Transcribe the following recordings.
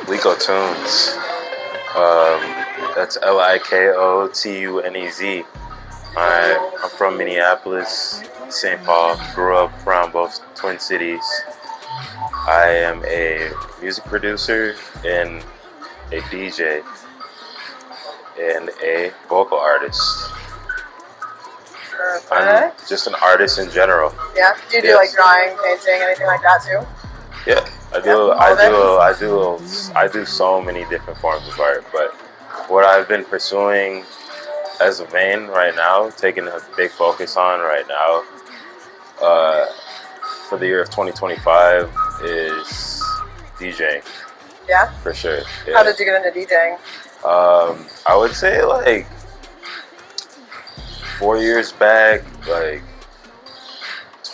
Liko Tunez. That's Likotunez. I'm from Minneapolis, St. Paul. Grew up around both Twin Cities. I am a music producer and a DJ and a vocal artist. I'm just an artist in general. Yeah. Do you do like drawing, painting, anything like that too? Yeah, I do so many different forms of art, but what I've been pursuing as a main right now, taking a big focus on right now, for the year of 2025 is DJing. Yeah? For sure. Yeah. How did you get into DJing? I would say like 4 years back, like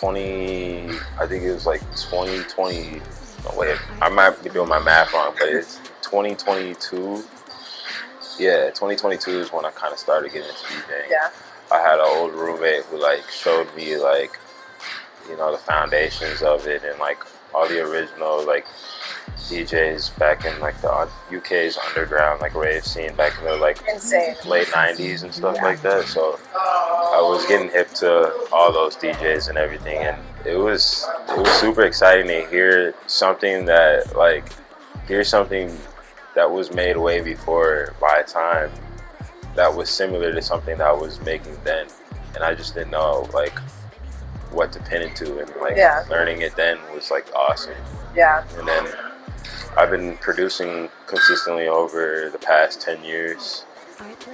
I think it was like 2020. No, wait, I might be doing my math wrong, but it's 2022. Yeah, 2022 is when I kind of started getting into DJing. Yeah. I had an old roommate who like showed me like, you know, the foundations of it and like all the original like DJs back in like the UK's underground like rave scene back in the like insane late 90s and stuff like that. So I was getting hip to all those DJs and everything, and it was super exciting to hear something that was made way before my time, that was similar to something that I was making then, and I just didn't know like what to pin it to, and like learning it then was like awesome. Yeah. And then I've been producing consistently over the past 10 years.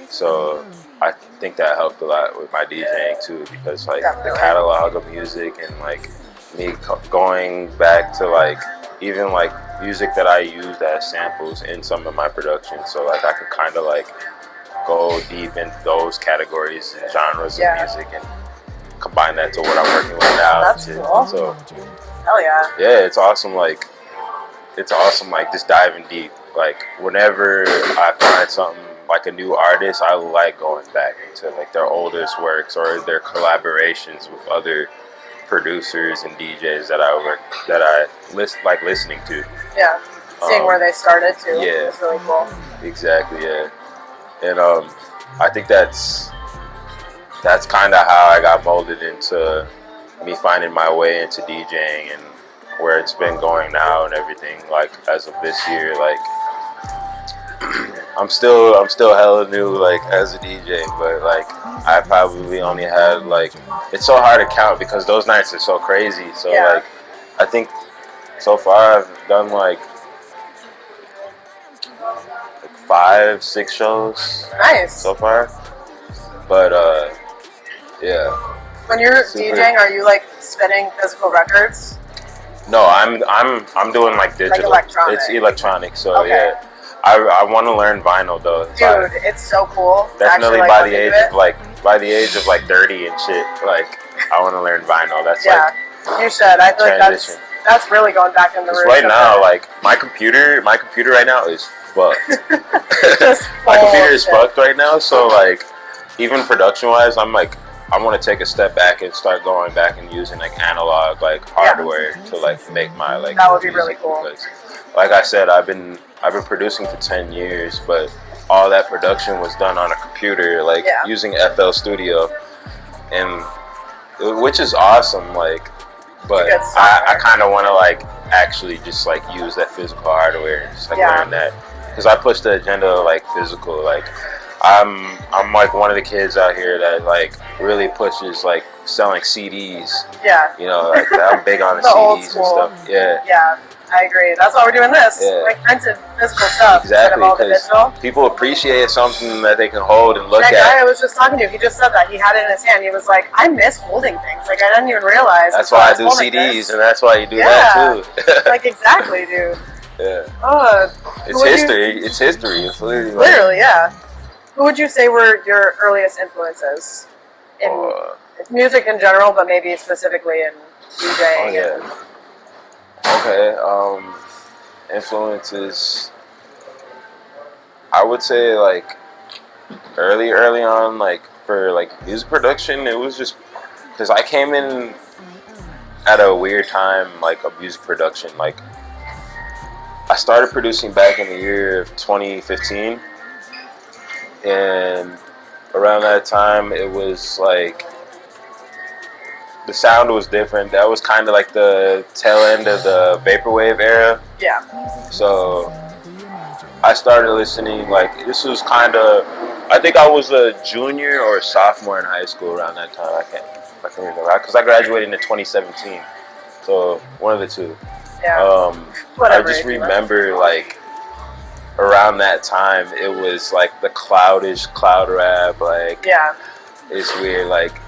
So I think that helped a lot with my DJing too, because like the catalog of music and like me going back to like even like music that I used as samples in some of my productions. So like I could kind of like go deep in those categories and genres of music and combine that to what I'm working with now. That's cool. So hell yeah. Yeah, it's awesome like just diving deep. Like whenever I find something like a new artist, I like going back into like their oldest works or their collaborations with other producers and DJs that I like listening to. Yeah, seeing where they started too. Yeah, it's really cool. Exactly. Yeah, and I think that's kind of how I got molded into me finding my way into DJing and where it's been going now and everything. Like as of this year, like I'm still hella new like as a DJ, but like I probably only had like, it's so hard to count because those nights are so crazy. So like I think so far I've done like 5-6 shows. Nice. So far, but yeah. When you're DJing, are you like spinning physical records? No, I'm doing like digital. Like electronic. It's electronic, so yeah. I want to learn vinyl though. Dude, it's so cool. Definitely by the age of like 30 and shit. Like I want to learn vinyl. That's you should. I feel like that's really going back in the roots. Right now, like my computer right now is fucked. My computer is fucked right now. So like, even production wise, I'm like, I want to take a step back and start going back and using like analog like hardware to like make my like. That would be really cool. Because, like I said, I've been producing for 10 years, but all that production was done on a computer, like using FL Studio, and which is awesome. Like, but I kind of want to like actually just like use that physical hardware and just like learn that, because I push the agenda of like physical. Like, I'm like one of the kids out here that like really pushes like selling CDs. Yeah. You know, like I'm big on the CDs and stuff. Yeah. Yeah. I agree. That's why we're doing this. Like printed physical stuff instead of all the digital. People appreciate something that they can hold and look at. That guy I was just talking to, he just said that. He had it in his hand. He was like, I miss holding things. Like, I didn't even realize. That's why I do CDs, and that's why you do that too. Like, exactly, dude. Yeah. It's history. It's history. It's literally, yeah. Who would you say were your earliest influences in music in general, but maybe specifically in DJing? Okay, influences, I would say like early on, like for like music production, it was just because I came in at a weird time, like of music production. Like I started producing back in the year of 2015, and around that time, it was like the sound was different. That was kind of like the tail end of the vaporwave era. Yeah. So I started listening, like, this was kind of, I think I was a junior or a sophomore in high school around that time. I can't remember, because I graduated in 2017. So one of the two. Yeah. I just remember, like, around that time, it was like the cloudish cloud rap, like, yeah, it's weird, like,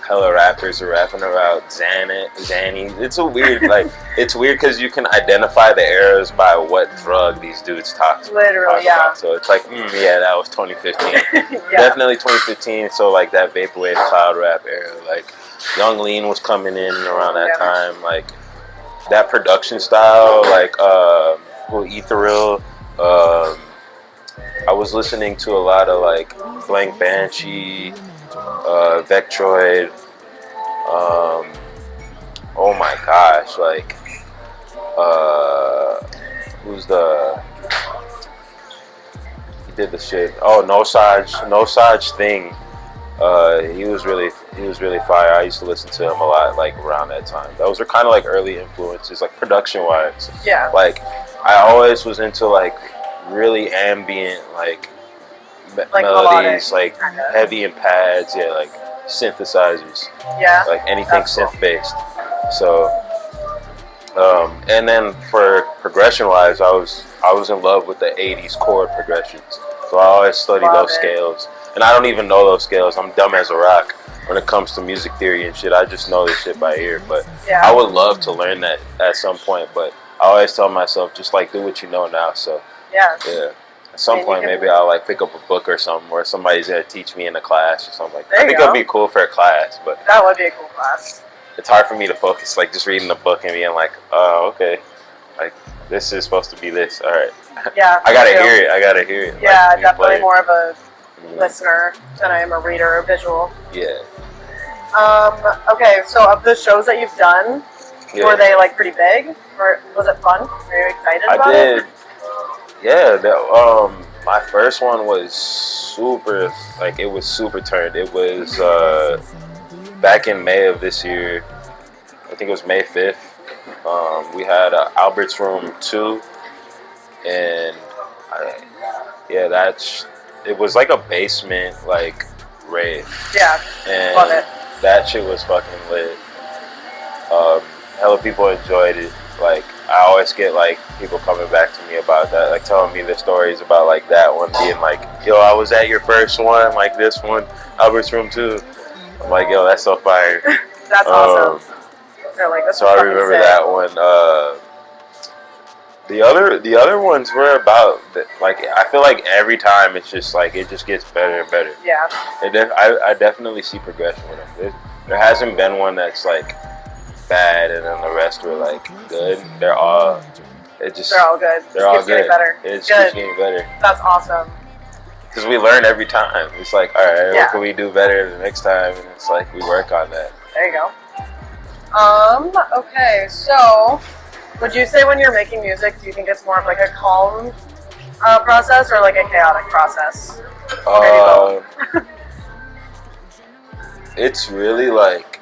hella rappers are rapping about Zanny. It's a weird, like, it's weird because you can identify the eras by what drug these dudes talk about. So it's like, yeah, that was 2015. Yeah. Definitely 2015. So like that vaporwave cloud rap era, like Young Lean was coming in around that time, like that production style, like Ethereal. I was listening to a lot of like Blank Banshee, Vectroid. Oh my gosh, like, who's he did the shit. Oh, No Saj Thing. He was really fire. I used to listen to him a lot, like around that time. Those were kind of like early influences, like production wise. Yeah. Like, I always was into like really ambient, like melodies, like heavy in pads, like synthesizers, like anything synth based. So, and then for progression wise, I was in love with the 80s chord progressions. So I always study those scales, and I don't even know those scales. I'm dumb as a rock when it comes to music theory and shit. I just know this shit by ear. But I would love to learn that at some point. But I always tell myself, just like do what you know now. So yeah. At some point, maybe I'll like pick up a book or something, or somebody's gonna teach me in a class or something like that. I think it'll be cool for a class, but that would be a cool class. It's hard for me to focus, like just reading the book and being like, oh, okay, like this is supposed to be this. All right. Yeah. I gotta hear it. Yeah, like, definitely more of a listener than I am a reader or visual. Yeah. Okay, so of the shows that you've done, were they like pretty big, or was it fun? Were you excited about it? Yeah, my first one was super, like, it was super turned. It was back in May of this year. I think it was May 5th. We had Albert's Room 2, and it was like a basement, like, rave. Yeah, and love it. That shit was fucking lit. Hella people enjoyed it. Like, I always get like people coming back to me about that, like telling me the stories about like that one being like, yo, I was at your first one, like this one, Albert's Room 2. I'm like, yo, that's so fire. That's awesome. They're like, so I remember that one. The other ones were about like, I feel like every time it's just like it just gets better and better. Yeah. I definitely see progression with them. There hasn't been one that's like bad and then the rest were like good. They're all good. They're all good. Getting better. It just keeps getting better. That's awesome. Because we learn every time. It's like, all right, what can we do better the next time? And it's like we work on that. There you go. Okay, so would you say when you're making music, do you think it's more of like a calm process or like a chaotic process? It's really like,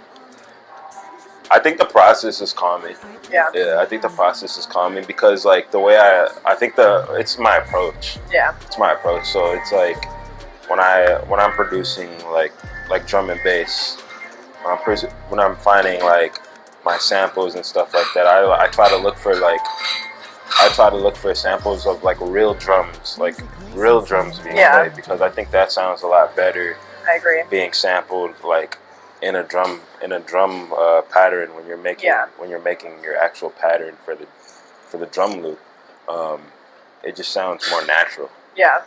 I think the process is calming. Yeah. Yeah, I think the process is calming because like the way it's my approach. Yeah. It's my approach. So it's like when I'm producing like drum and bass, when I'm finding like my samples and stuff like that, I try to look for samples of like real drums being played, because I think that sounds a lot better. I agree. Being sampled like in a drum pattern when you're making your actual pattern for the drum loop, it just sounds more natural. Yeah.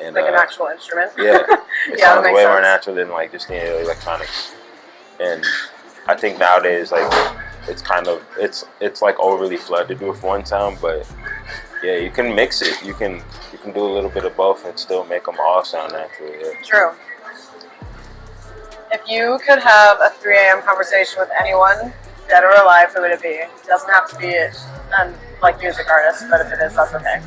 And, like an actual instrument. Yeah. It sounds way more natural than like just the electronics. And I think nowadays like it's like overly flooded with one sound, but yeah, you can mix it. You can do a little bit of both and still make them all sound natural. Yeah. True. If you could have a 3 a.m. conversation with anyone dead or alive, who would it be? It doesn't have to be like music artist, but if it is, that's okay.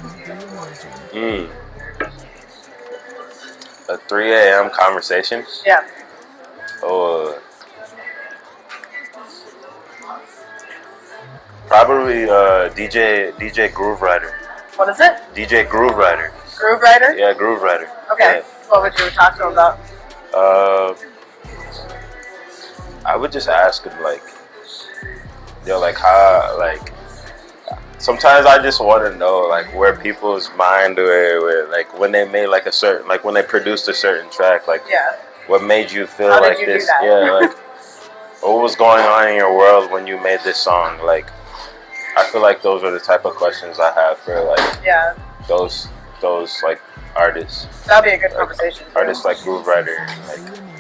A 3 a.m. conversation? Yeah. Oh. Probably DJ Groove Rider. What is it? DJ Groove Rider. Groove Rider? Yeah, Groove Rider. Okay. Yeah. What would you talk to him about? I would just ask him like, yo, like how, like, sometimes I just want to know like where people's mind were like when they made like a certain, like when they produced a certain track, like what made you feel how like did you this? do that? Yeah, like what was going on in your world when you made this song? Like, I feel like those are the type of questions I have for like those like artists. That'd be a good conversation. Artists like Groove Rider.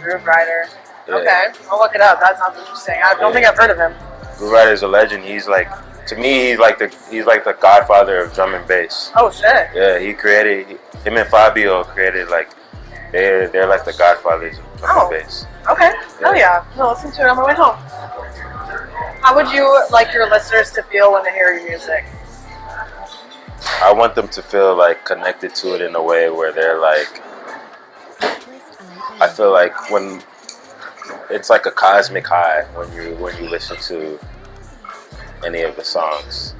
Groove Rider. Yeah. Okay, I'll look it up. That sounds interesting. I don't think I've heard of him. Groove Rider is a legend. He's like, to me, he's like the godfather of drum and bass. Oh shit. Yeah, him and Fabio created like, they're like the godfathers of drum and bass. Okay. Oh yeah. I'll listen to it on my way home. How would you like your listeners to feel when they hear your music? I want them to feel like connected to it in a way where they're like, I feel like when it's like a cosmic high when you listen to any of the songs,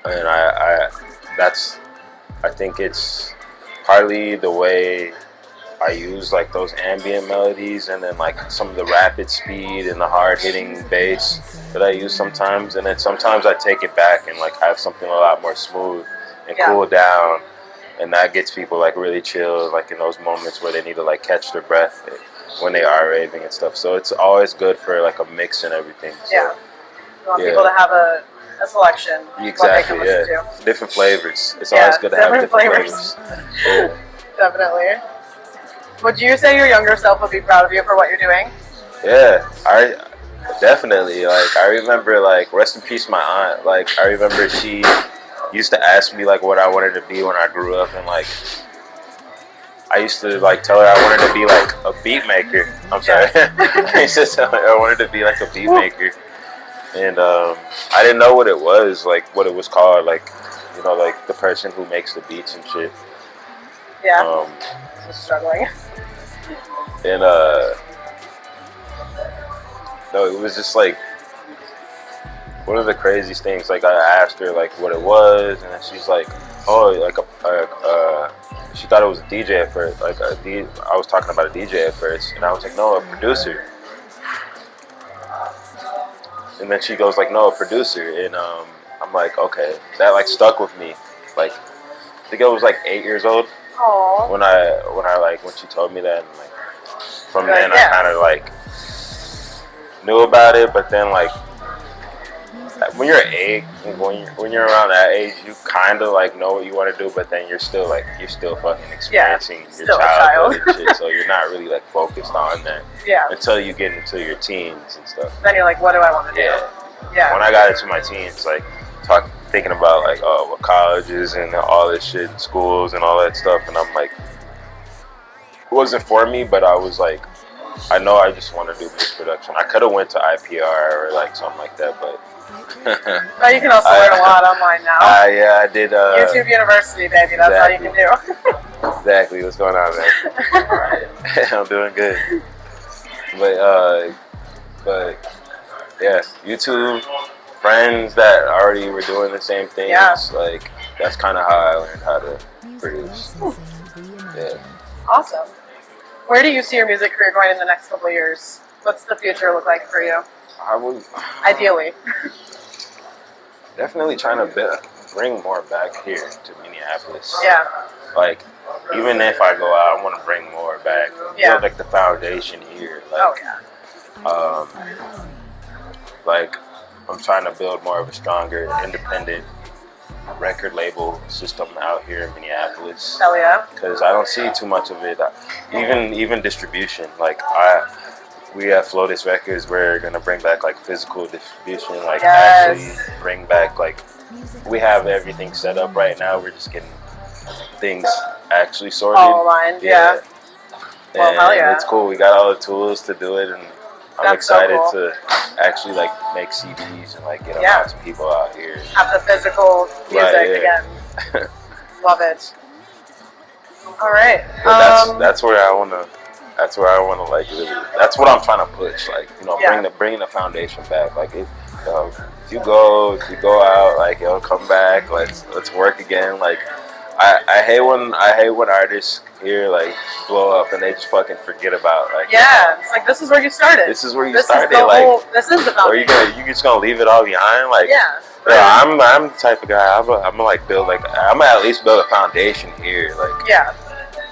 and I think it's partly the way I use like those ambient melodies and then like some of the rapid speed and the hard hitting bass that I use sometimes, and then sometimes I take it back and like have something a lot more smooth and cool down, and that gets people like really chill like in those moments where they need to like catch their breath when they are raving and stuff. So it's always good for like a mix and everything. So, you want people to have a selection. Exactly. Different flavors. It's always good to have different flavors. Definitely. Would you say your younger self would be proud of you for what you're doing? Yeah, I definitely. Like, I remember, like, rest in peace, my aunt. Like, I remember she used to ask me, like, what I wanted to be when I grew up. And, like, I used to, like, tell her I wanted to be, like, a beat maker. I'm sorry. I used to tell her I wanted to be, like, a beat maker. And I didn't know what it was, like, what it was called. Like, you know, like, the person who makes the beats and shit. Yeah. Just struggling. And no, it was just like one of the craziest things. Like, I asked her like what it was, and she's like, "Oh, like she thought it was a DJ at first. Like I was talking about a DJ at first, and I was like, no, a producer." And then she goes like, "No, a producer," and I'm like, okay, that like stuck with me. Like, I think I was like 8 years old. Aww. When she told me that, and like from then I kind of like knew about it, but then like when you're 8, when you're around that age, you kind of like know what you want to do, but then you're still fucking experiencing your childhood and shit, so you're not really like focused on that until you get into your teens and stuff. Then you're like, what do I want to do? Yeah. When I got into my teens, like thinking about like what colleges and all this shit, schools and all that stuff, and I'm like, it wasn't for me, but I was like, I know I just want to do music production. I could have went to IPR or like something like that, but but you can also learn a lot online now. Yeah, I did. YouTube University, baby. That's all you can do. Exactly. What's going on, man? I'm doing good. But yeah, YouTube, friends that already were doing the same things. Yeah. Like, that's kind of how I learned how to produce. Yeah. Awesome. Where do you see your music career going in the next couple of years? What's the future look like for you? I would ideally definitely trying to bring more back here to Minneapolis. Yeah. Like, even if I go out, I want to bring more back. Build like the foundation here. Like, like, I'm trying to build more of a stronger independent record label system out here in Minneapolis. Hell yeah. Because I don't see too much of it. Even distribution. Like, we have Flotus Records. We're gonna bring back like physical distribution. Like, actually bring back, like, we have everything set up right now. We're just getting things actually sorted. All aligned. Yeah. Well, hell yeah. It's cool. We got all the tools to do it, and I'm excited to actually like make CDs and like get them out to people out here. Have the physical music again. Love it. All right. But that's where I wanna. That's where I wanna like really. That's what I'm trying to push. Like bringing the foundation back. Like if you go out, like come back. Let's work again. Like I hate when artists here like blow up and they just fucking forget about like. Yeah, it's like this is where you started. This is where you started. This is the foundation. Or you just gonna leave it all behind? Like I'm the type of guy. I'm gonna like build I'm gonna at least build a foundation here. Like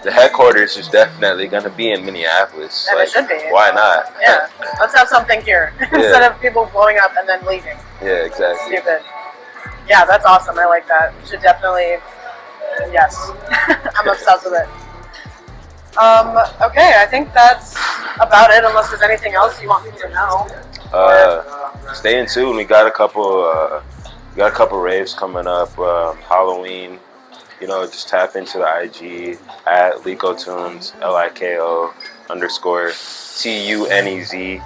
the headquarters is definitely gonna be in Minneapolis. And it should be. Why not? Yeah, let's have something here instead of people blowing up and then leaving. Yeah, exactly. Stupid. Yeah, that's awesome. I like that. You should definitely. Yes, I'm obsessed with it. Okay, I think that's about it. Unless there's anything else you want me to know. Stay in tune. We got a couple raves coming up. Halloween. Just tap into the IG at Liko Tunez, LIKO _TUNEZ.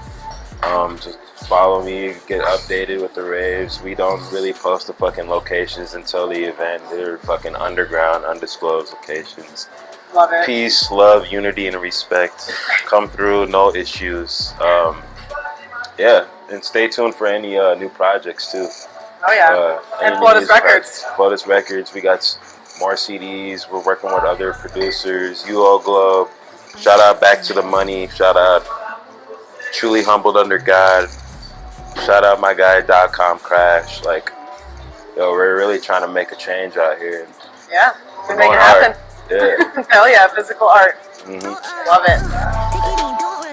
Just follow me, get updated with the raves. We don't really post the fucking locations until the event. They're fucking underground, undisclosed locations. Love it. Peace, love, unity, and respect. Come through, no issues. And stay tuned for any new projects too. Oh yeah. And Flotus Records. Flotus Records. We got more CDs. We're working with other producers. UO Globe. Shout out Back to the Money. Shout out Truly Humbled Under God. Shout out my guy .com Crash. Like, we're really trying to make a change out here. Yeah, we make it happen. Yeah. Hell yeah, physical art. Mm-hmm. Love it.